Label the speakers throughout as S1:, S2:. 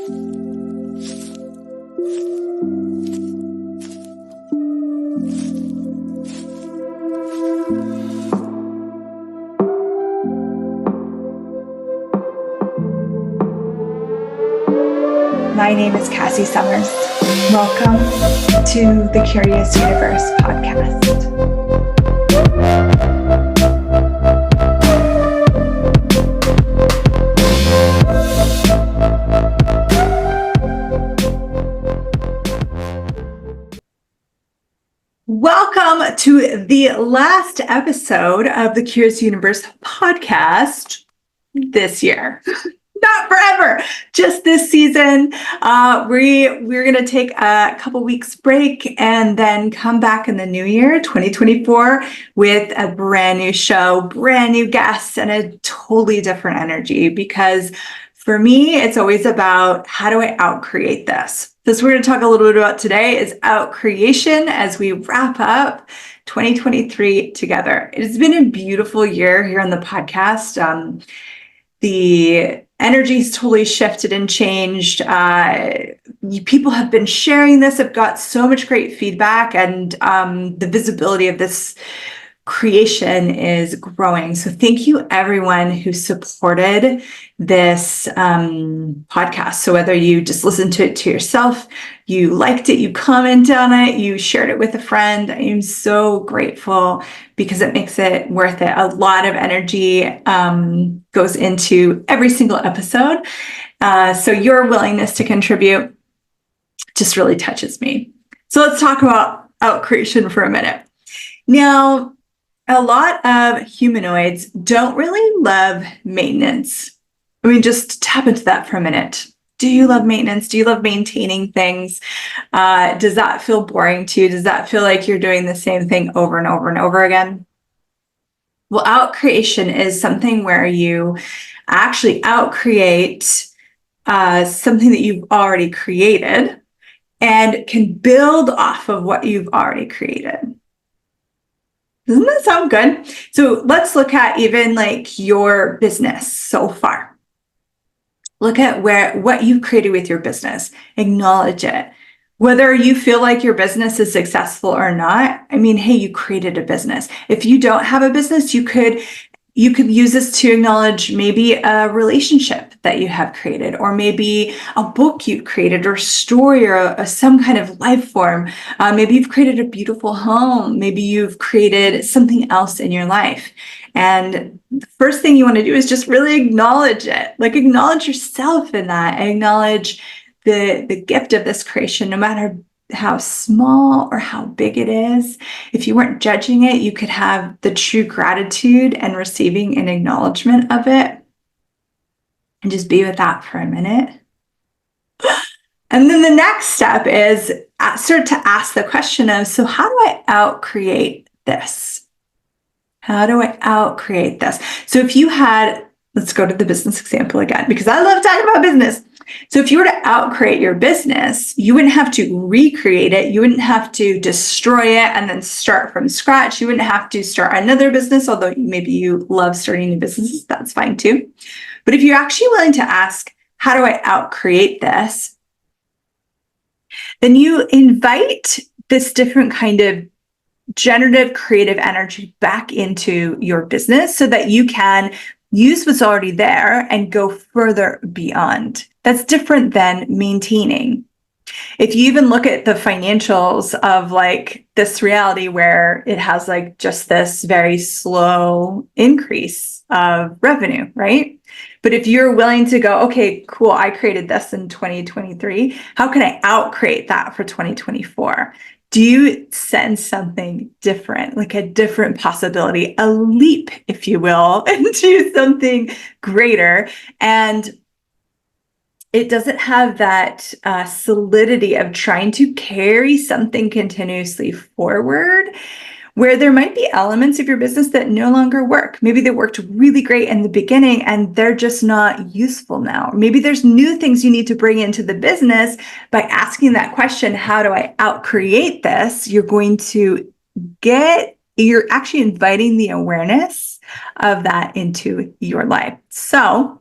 S1: My name is Cassy Summers. Welcome to the Curious Universe podcast. Welcome to the last episode of the Curious Universe podcast this year. Not forever, just this season. We're going to take a couple weeks break and then come back in the new year, 2024, with a brand new show, brand new guests, and a totally different energy. Because for me, it's always about how do I outcreate this? This we're going to talk a little bit about today is outcreation as we wrap up 2023 together. It has been a beautiful year here on the podcast. The energy's totally shifted and changed. People have been sharing this. I've got so much great feedback, and the visibility of this creation is growing. So thank you everyone who supported this podcast. So whether you just listened to it to yourself, you liked it, you commented on it, you shared it with a friend, I am so grateful because it makes it worth it. A lot of energy goes into every single episode. So your willingness to contribute just really touches me. So let's talk about outcreation for a minute. Now, a lot of humanoids don't really love maintenance. I mean, just tap into that for a minute. Do you love maintenance? Do you love maintaining things? Does that feel boring to you? Does that feel like you're doing the same thing over and over and over again? Well, outcreation is something where you actually outcreate something that you've already created and can build off of what you've already created. Doesn't that sound good? So let's look at even like your business so far. Look at what you've created with your business. Acknowledge it. Whether you feel like your business is successful or not, I mean, hey, you created a business. If you don't have a business, you could use this to acknowledge maybe a relationship that you have created, or maybe a book you've created, or a story, or some kind of life form. Maybe you've created a beautiful home. Maybe you've created something else in your life. And the first thing you want to do is just really acknowledge it. Like, acknowledge yourself in that. Acknowledge the gift of this creation, no matter how small or how big it is. If you weren't judging it, you could have the true gratitude and receiving an acknowledgement of it. And just be with that for a minute. And then the next step is start to ask the question of, so how do I outcreate this? How do I outcreate this? So if you had, let's go to the business example again, because I love talking about business. So if you were to outcreate your business, you wouldn't have to recreate it. You wouldn't have to destroy it and then start from scratch. You wouldn't have to start another business, although maybe you love starting new businesses. That's fine too. But if you're actually willing to ask, how do I outcreate this? Then you invite this different kind of generative creative energy back into your business so that you can use what's already there and go further beyond. That's different than maintaining. If you even look at the financials of like this reality where it has like just this very slow increase of revenue, right? But if you're willing to go, okay, cool, I created this in 2023. How can I outcreate that for 2024? Do you sense something different, like a different possibility, a leap, if you will, into something greater? And it doesn't have that solidity of trying to carry something continuously forward, where there might be elements of your business that no longer work. Maybe they worked really great in the beginning and they're just not useful now. Maybe there's new things you need to bring into the business. By asking that question, how do I outcreate this? You're actually inviting the awareness of that into your life. So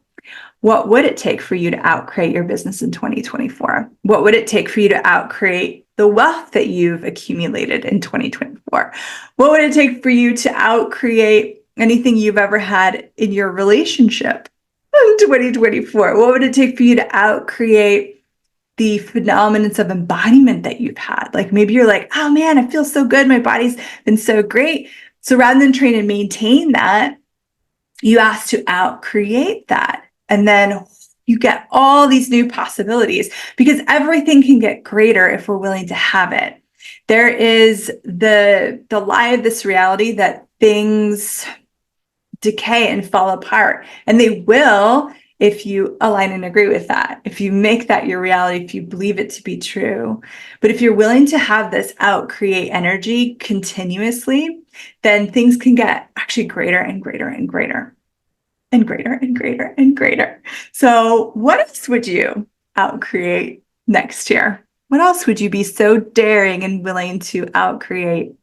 S1: What would it take for you to outcreate your business in 2024? What would it take for you to outcreate the wealth that you've accumulated in 2024? What would it take for you to outcreate anything you've ever had in your relationship in 2024? What would it take for you to outcreate the phenomenon of embodiment that you've had? Like maybe you're like, oh man, I feel so good. My body's been so great. So rather than trying to maintain that, you ask to outcreate that. And then you get all these new possibilities, because everything can get greater if we're willing to have it. There is the lie of this reality that things decay and fall apart, and they will if you align and agree with that, if you make that your reality, if you believe it to be true. But if you're willing to have this outcreate energy continuously, then things can get actually greater and greater and greater and greater and greater and greater. So what else would you outcreate next year? What else would you be so daring and willing to outcreate?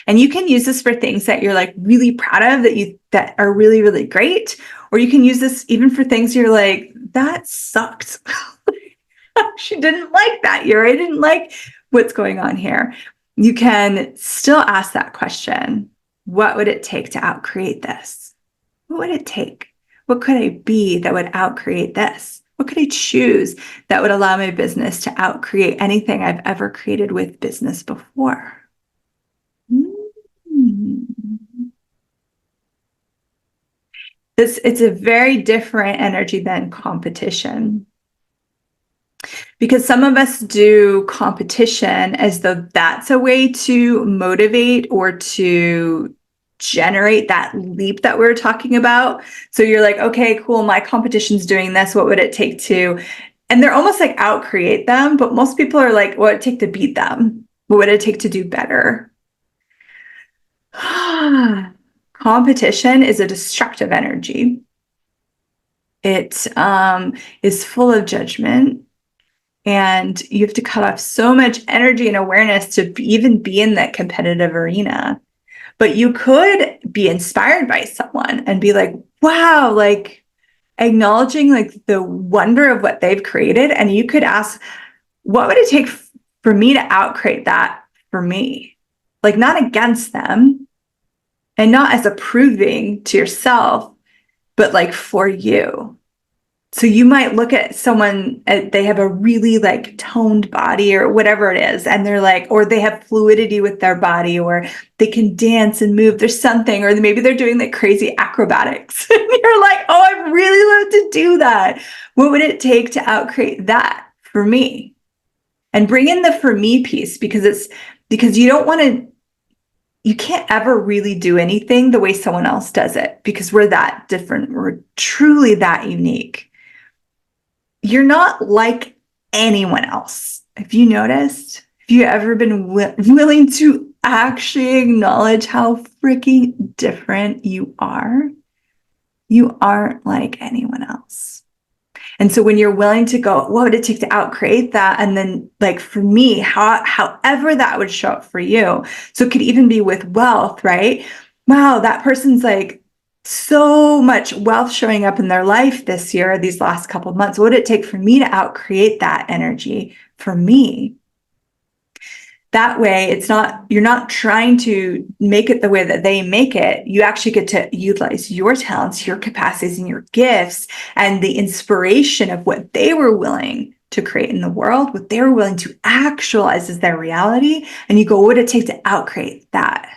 S1: And you can use this for things that you're like really proud of, that are really, really great. Or you can use this even for things you're like, that sucked. She didn't like that year. I didn't like what's going on here. You can still ask that question. What would it take to outcreate this? What would it take? What could I be that would outcreate this? What could I choose that would allow my business to outcreate anything I've ever created with business before? It's a very different energy than competition, because some of us do competition as though that's a way to motivate or to generate that leap that we were talking about. So you're like, okay, cool, my competition's doing this. What would it take to? And they're almost like outcreate them, but most people are like, what would it take to beat them? What would it take to do better? Competition is a destructive energy. It is full of judgment, and you have to cut off so much energy and awareness to even be in that competitive arena. But you could be inspired by someone and be like, wow, like acknowledging like the wonder of what they've created. And you could ask, what would it take for me to outcreate that for me? Like not against them and not as approving to yourself, but like for you. So you might look at someone, they have a really like toned body or whatever it is, and they're like, or they have fluidity with their body, or they can dance and move. There's something, or maybe they're doing like crazy acrobatics. And you're like, oh, I'd really love to do that. What would it take to outcreate that for me? And bring in the for me piece, because you don't want to, you can't ever really do anything the way someone else does it, because we're that different. We're truly that unique. You're not like anyone else. Have you noticed? Have you ever been willing to actually acknowledge how freaking different you are? You aren't like anyone else. And so when you're willing to go, what would it take to outcreate that? And then like for me, however that would show up for you. So it could even be with wealth, right? Wow, that person's like, so much wealth showing up in their life this year, these last couple of months. What would it take for me to outcreate that energy for me? That way, you're not trying to make it the way that they make it. You actually get to utilize your talents, your capacities, and your gifts, and the inspiration of what they were willing to create in the world, what they were willing to actualize as their reality. And you go, what would it take to outcreate that?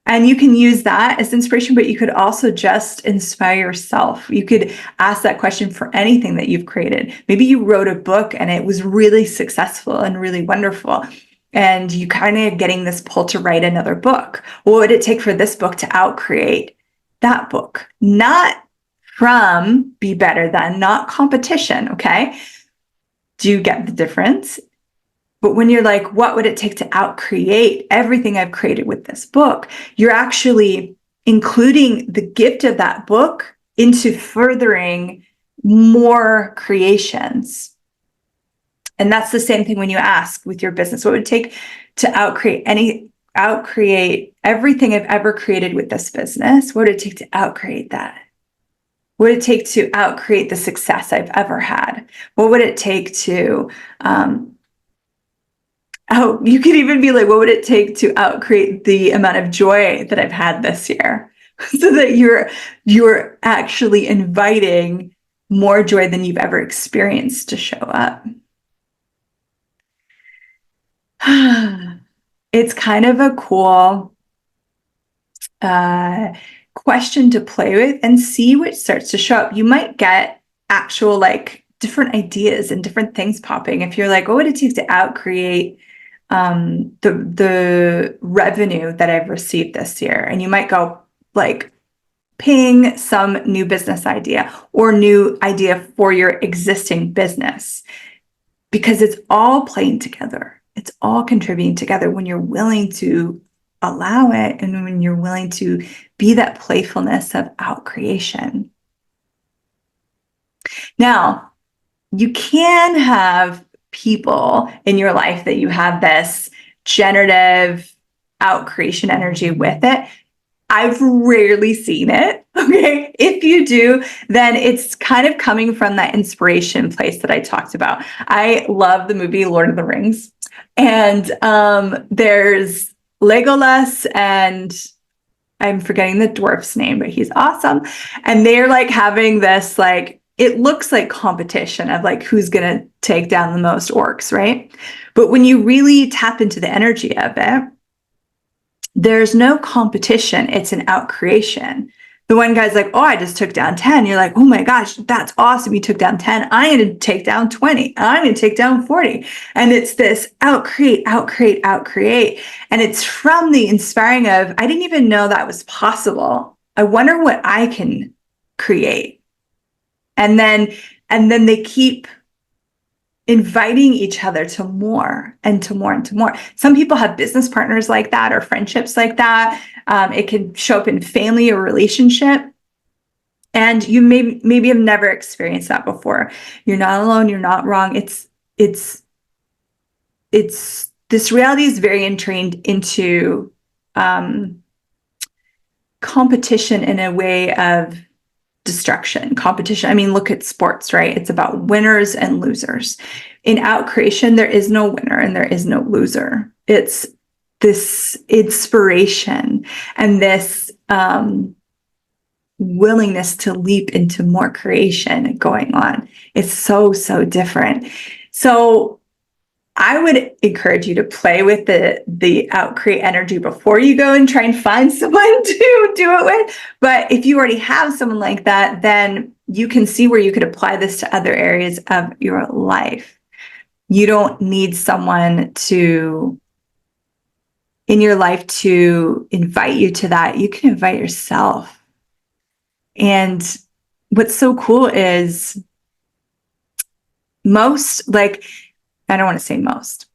S1: And you can use that as inspiration, but you could also just inspire yourself. You could ask that question for anything that you've created. Maybe you wrote a book and it was really successful and really wonderful, and you kind of getting this pull to write another book. What would it take for this book to outcreate that book? Not from be better than, not competition, okay? Do you get the difference? But when you're like, what would it take to outcreate everything I've created with this book? You're actually including the gift of that book into furthering more creations. And that's the same thing when you ask with your business, what would it take to outcreate everything I've ever created with this business? What would it take to outcreate that? What would it take to outcreate the success I've ever had? What would it take to, you could even be like, what would it take to outcreate the amount of joy that I've had this year? So that you're actually inviting more joy than you've ever experienced to show up. It's kind of a cool question to play with and see what starts to show up. You might get actual like different ideas and different things popping. If you're like, what would it take to outcreate the revenue that I've received this year? And you might go like, ping some new business idea or new idea for your existing business, because it's all playing together. It's all contributing together when you're willing to allow it and when you're willing to be that playfulness of outcreation. Now, you can have people in your life that you have this generative outcreation energy with it. I've rarely seen it. Okay. If you do, then it's kind of coming from that inspiration place that I talked about. I love the movie Lord of the Rings. And there's Legolas, and I'm forgetting the dwarf's name, but he's awesome. And they're like having this, like, it looks like competition of like who's going to take down the most orcs, right? But when you really tap into the energy of it, there's no competition. It's an outcreation. The one guy's like, oh, I just took down 10. You're like, oh my gosh, that's awesome. You took down 10. I'm going to take down 20. I'm going to take down 40. And it's this outcreate. And it's from the inspiring of, I didn't even know that was possible. I wonder what I can create. And then they keep inviting each other to more and to more and to more. Some people have business partners like that or friendships like that. It can show up in family or relationship. And you maybe have never experienced that before. You're not alone. You're not wrong. It's this reality is very entrained into competition in a way of destruction, competition. I mean, look at sports, right? It's about winners and losers. In outcreation, there is no winner and there is no loser. It's this inspiration and this willingness to leap into more creation going on. It's so different. So I would encourage you to play with the outcreate energy before you go and try and find someone to do it with. But if you already have someone like that, then you can see where you could apply this to other areas of your life. You don't need someone in your life to invite you to that. You can invite yourself. And what's so cool is I don't want to say most.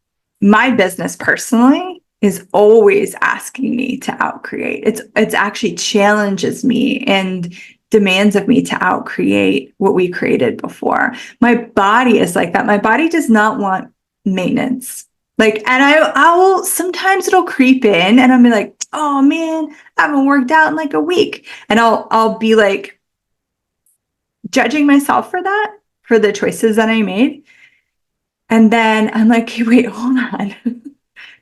S1: My business personally is always asking me to outcreate. It's actually challenges me and demands of me to outcreate what we created before. My body is like that. My body does not want maintenance. And I will, sometimes it'll creep in and I'll be like, oh man, I haven't worked out in like a week. And I'll be like judging myself for that, for the choices that I made. And then I'm like, hey, wait, hold on.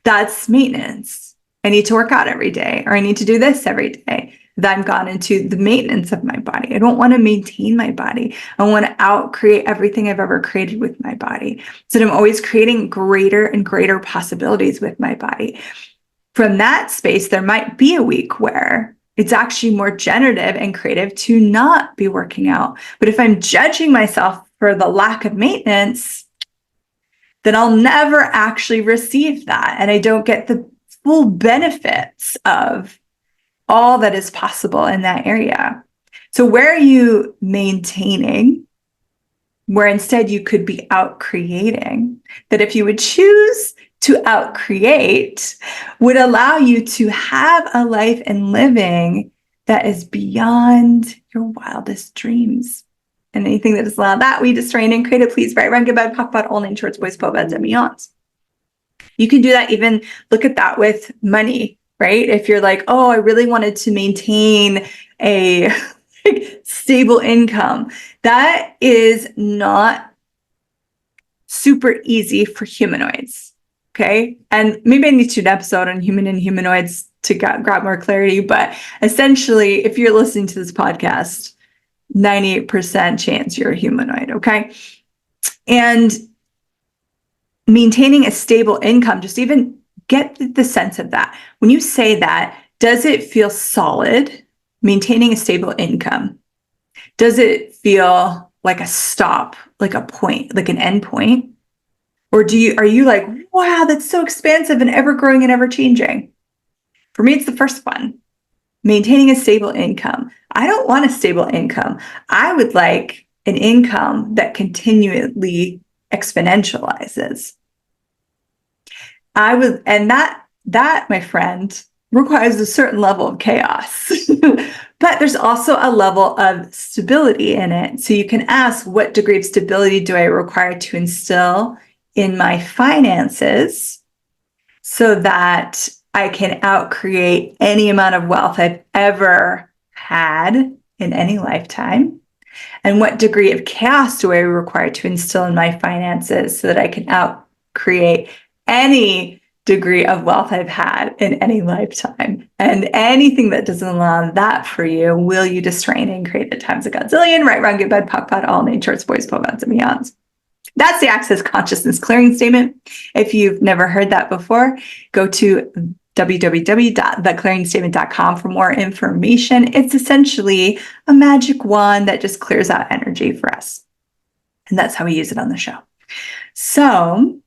S1: That's maintenance. I need to work out every day, or I need to do this every day. Then I've gone into the maintenance of my body. I don't want to maintain my body. I want to outcreate everything I've ever created with my body. So I'm always creating greater and greater possibilities with my body. From that space, there might be a week where it's actually more generative and creative to not be working out. But if I'm judging myself for the lack of maintenance, then I'll never actually receive that. And I don't get the full benefits of all that is possible in that area. So where are you maintaining, where instead you could be outcreating? That if you would choose to outcreate, would allow you to have a life and living that is beyond your wildest dreams. And anything that is allowed that we destroy and create, please, right, run, good, bad, cock, bad, all nature, it's boys, beds, and beyond. You can do that, even look at that with money, right? If you're like, oh, I really wanted to maintain a like stable income. That is not super easy for humanoids. Okay. And maybe I need to do an episode on human and humanoids to grab more clarity. But essentially, if you're listening to this podcast, 98% chance you're a humanoid. Okay. And maintaining a stable income, just even get the sense of that. When you say that, does it feel solid? Maintaining a stable income. Does it feel like a stop, like a point, like an end point? Or are you like, wow, that's so expansive and ever growing and ever changing? For me, it's the first one. Maintaining a stable income. I don't want a stable income. I would like an income that continually exponentializes. And that, my friend, requires a certain level of chaos. But there's also a level of stability in it. So you can ask, what degree of stability do I require to instill in my finances so that I can outcreate any amount of wealth I've ever had in any lifetime? And what degree of chaos do I require to instill in my finances so that I can outcreate any degree of wealth I've had in any lifetime? And anything that doesn't allow that for you, will you distrain and create at times a godzillion, right, wrong, good, bad, POC, POD, all natures, boys, povans, and beyonds. That's the Access Consciousness Clearing Statement. If you've never heard that before, go to www.theclearingstatement.com for more information. It's essentially a magic wand that just clears out energy for us. And that's how we use it on the show. So,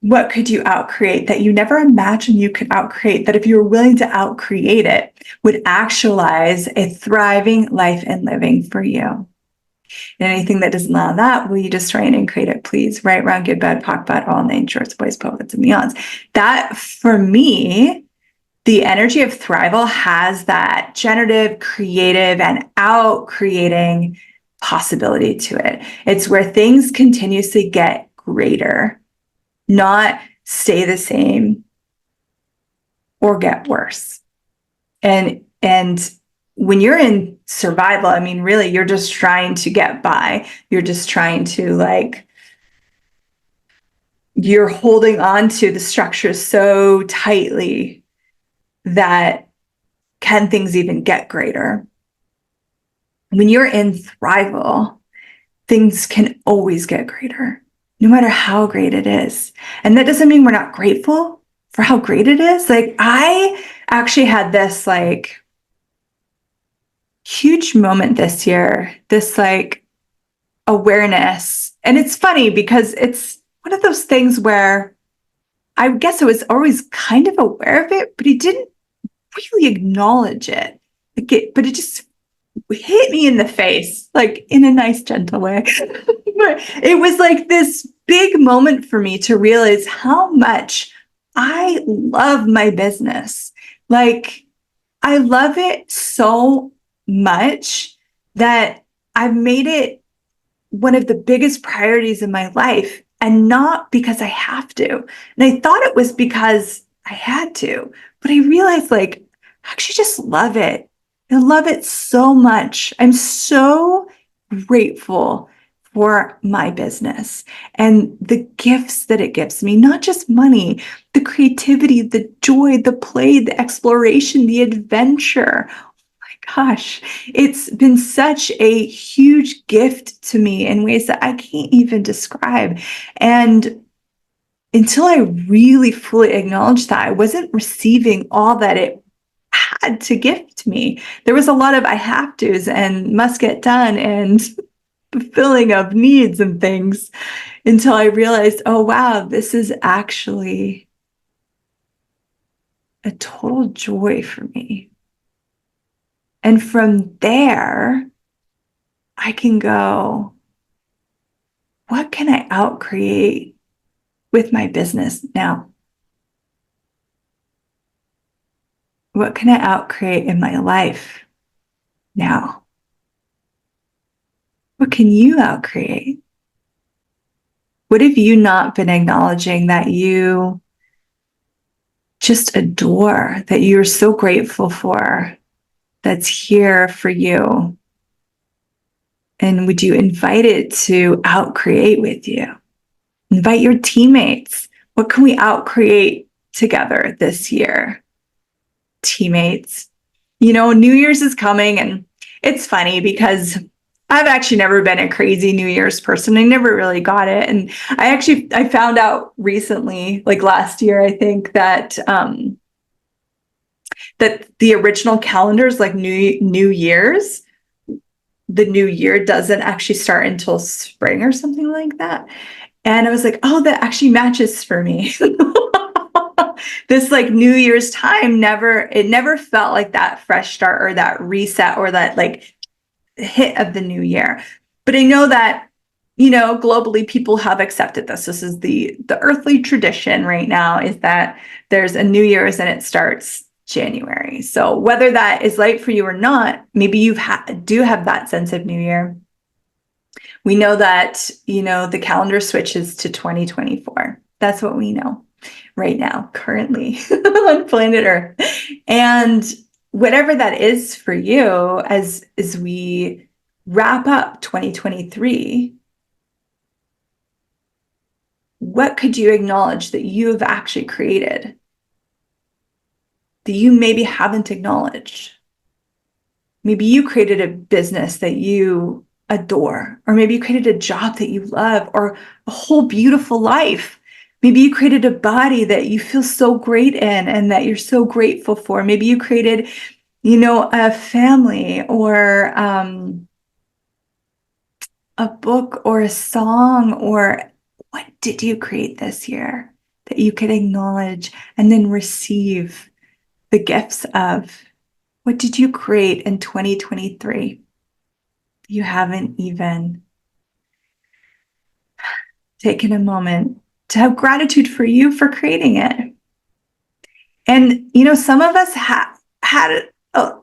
S1: what could you outcreate that you never imagined you could outcreate, that if you were willing to outcreate it, would actualize a thriving life and living for you? And anything that doesn't allow that, will you destroy it and create it, please? Right, wrong, good, bad, POC, POD, all names, shorts, boys, poets, and beyonds. That, for me, the energy of Thrival has that generative, creative, and out-creating possibility to it. It's where things continuously get greater, not stay the same or get worse. And when you're in survival, I mean, really, you're just trying to get by. You're just trying to you're holding on to the structure so tightly that can things even get greater? When you're in thrival, things can always get greater, no matter how great it is. And that doesn't mean we're not grateful for how great it is. I actually had this huge moment this year, this awareness. And it's funny because it's one of those things where I guess I was always kind of aware of it, but I didn't really acknowledge it. But it just hit me in the face, in a nice, gentle way. But it was this big moment for me to realize how much I love my business. I love it so much that I've made it one of the biggest priorities in my life, and not because I have to. And I thought it was because I had to, but I realized I actually just love it. I love it so much. I'm so grateful for my business and the gifts that it gives me, not just money, the creativity, the joy, the play, the exploration, the adventure. Gosh, it's been such a huge gift to me in ways that I can't even describe. And until I really fully acknowledged that, I wasn't receiving all that it had to give to me. There was a lot of I have to's and must get done and fulfilling of needs and things, until I realized, oh, wow, this is actually a total joy for me. And from there, I can go, what can I outcreate with my business now? What can I outcreate in my life now? What can you outcreate? What have you not been acknowledging that you just adore, that you're so grateful for? that's here for you? And would you invite it to outcreate with you? Invite your teammates. What can we outcreate together this year? Teammates. New Year's is coming, and it's funny because I've actually never been a crazy New Year's person. I never really got it. And I found out recently, like last year, I think that that the original calendars, like New Year's, the new year doesn't actually start until spring or something like that. And I was like, oh, that actually matches for me. This like New Year's time never felt like that fresh start or that reset or that like hit of the new year. But I know that, globally people have accepted this. This is the earthly tradition right now, is that there's a New Year's and it starts January. So whether that is right for you or not, maybe you do have that sense of New Year. We know that, the calendar switches to 2024. That's what we know right now, currently on planet Earth. And whatever that is for you, as we wrap up 2023, what could you acknowledge that you have actually created that you maybe haven't acknowledged? Maybe you created a business that you adore, or maybe you created a job that you love, or a whole beautiful life. Maybe you created a body that you feel so great in and that you're so grateful for. Maybe you created, a family, or a book, or a song, or what did you create this year that you could acknowledge and then receive the gifts of? What did you create in 2023? You haven't even taken a moment to have gratitude for you for creating it. And, some of us had a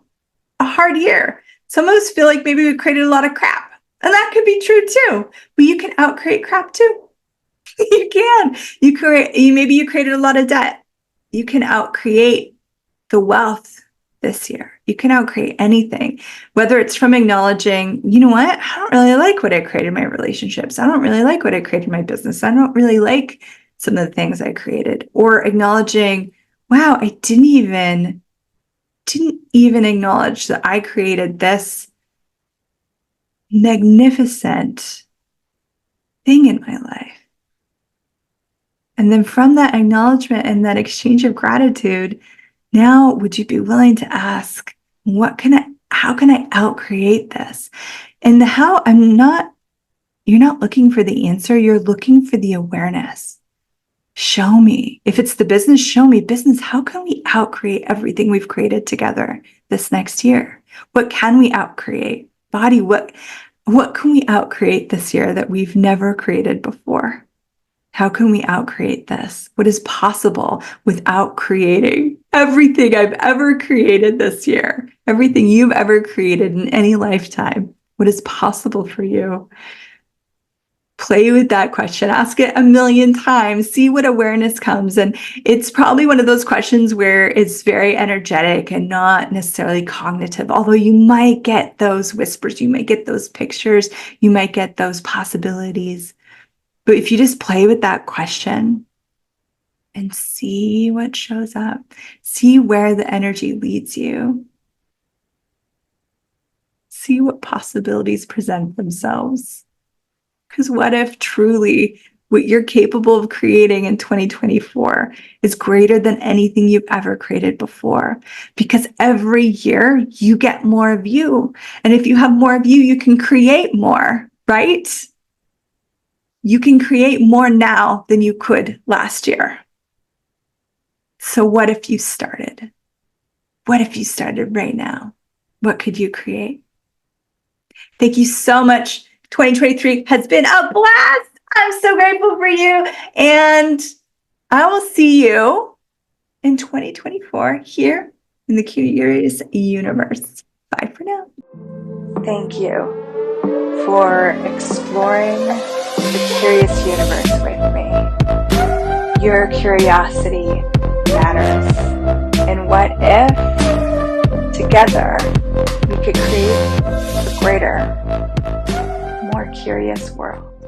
S1: hard year. Some of us feel like maybe we created a lot of crap. And that could be true too. But you can outcreate crap too. You can. Maybe you created a lot of debt. You can outcreate the wealth this year. You can outcreate anything, whether it's from acknowledging, you know what, I don't really like what I created in my relationships. I don't really like what I created in my business. I don't really like some of the things I created. Or acknowledging, wow, I didn't even acknowledge that I created this magnificent thing in my life. And then from that acknowledgement and that exchange of gratitude, now would you be willing to ask, how can I outcreate this? And you're not looking for the answer, you're looking for the awareness. Show me. If it's the business, show me. Business, how can we outcreate everything we've created together this next year? What can we outcreate? Body, what can we outcreate this year that we've never created before? How can we outcreate this? What is possible without creating everything I've ever created this year? Everything you've ever created in any lifetime. What is possible for you? Play with that question. Ask it a million times. See what awareness comes. And it's probably one of those questions where it's very energetic and not necessarily cognitive, although you might get those whispers, you might get those pictures, you might get those possibilities. But if you just play with that question and see what shows up, see where the energy leads you, see what possibilities present themselves. Because what if truly what you're capable of creating in 2024 is greater than anything you've ever created before? Because every year you get more of you. And if you have more of you, you can create more, right? You can create more now than you could last year. So what if you started? What if you started right now? What could you create? Thank you so much. 2023 has been a blast. I'm so grateful for you. And I will see you in 2024 here in the Curious Universe. Bye for now. Thank you for exploring the Curious Universe with me. Your curiosity matters. And what if together could create a greater, more curious world.